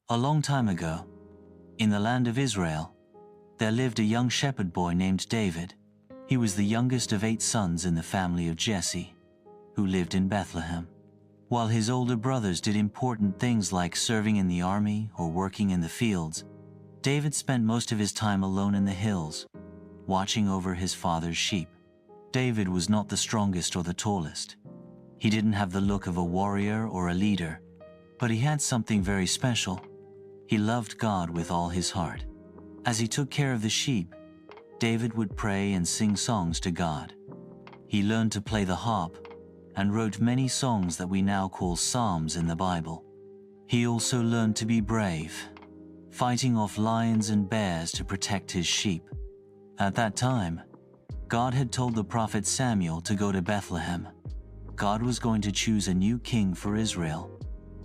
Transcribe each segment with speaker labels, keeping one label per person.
Speaker 1: A long time ago, in the land of Israel, there lived a young shepherd boy named David. He was the youngest of 8 sons in the family of Jesse, who lived in Bethlehem. While his older brothers did important things like serving in the army or working in the fields, David spent most of his time alone in the hills, watching over his father's sheep. David was not the strongest or the tallest. He didn't have the look of a warrior or a leader, but he had something very special. He loved God with all his heart. As he took care of the sheep, David would pray and sing songs to God. He learned to play the harp and wrote many songs that we now call Psalms in the Bible. He also learned to be brave, fighting off lions and bears to protect his sheep. At that time, God had told the prophet Samuel to go to Bethlehem. God was going to choose a new king for Israel,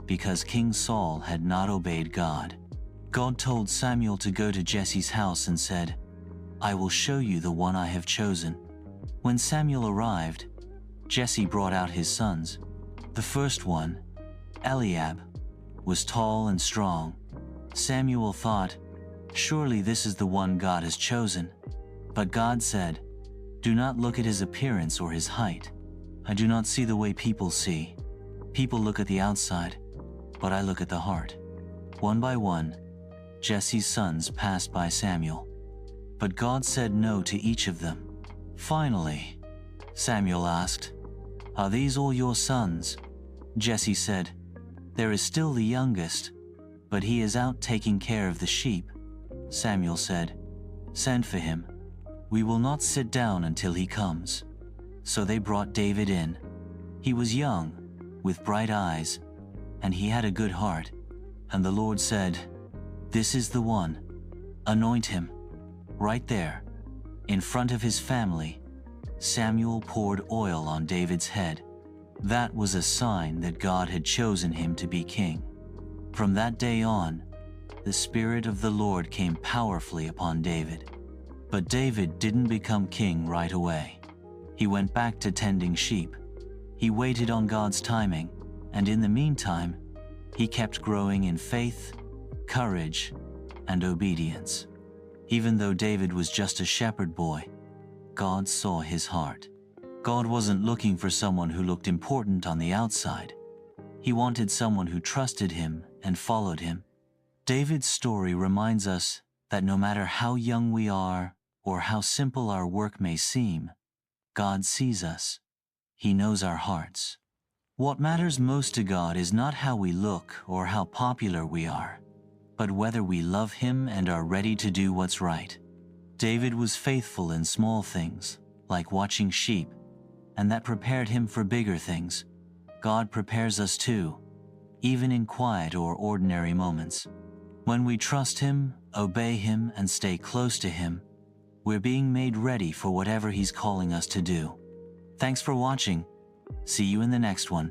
Speaker 1: because King Saul had not obeyed God. God told Samuel to go to Jesse's house and said, "I will show you the one I have chosen." When Samuel arrived, Jesse brought out his sons. The first one, Eliab, was tall and strong. Samuel thought, "Surely this is the one God has chosen." But God said, "Do not look at his appearance or his height. I do not see the way people see. People look at the outside, but I look at the heart." One by one, Jesse's sons passed by Samuel, but God said no to each of them. Finally, Samuel asked, "Are these all your sons?" Jesse said, "There is still the youngest, but he is out taking care of the sheep." Samuel said, "Send for him. We will not sit down until he comes." So they brought David in. He was young, with bright eyes, and he had a good heart. And the Lord said, "This is the one. Anoint him." Right there, in front of his family, Samuel poured oil on David's head. That was a sign that God had chosen him to be king. From that day on, the Spirit of the Lord came powerfully upon David. But David didn't become king right away. He went back to tending sheep. He waited on God's timing, and in the meantime, he kept growing in faith, courage, and obedience. Even though David was just a shepherd boy, God saw his heart. God wasn't looking for someone who looked important on the outside. He wanted someone who trusted him and followed him. David's story reminds us that no matter how young we are or how simple our work may seem, God sees us. He knows our hearts. What matters most to God is not how we look or how popular we are, but whether we love Him and are ready to do what's right. David was faithful in small things, like watching sheep, and that prepared him for bigger things. God prepares us too, even in quiet or ordinary moments. When we trust Him, obey Him, and stay close to Him, we're being made ready for whatever He's calling us to do. Thanks for watching. See you in the next one.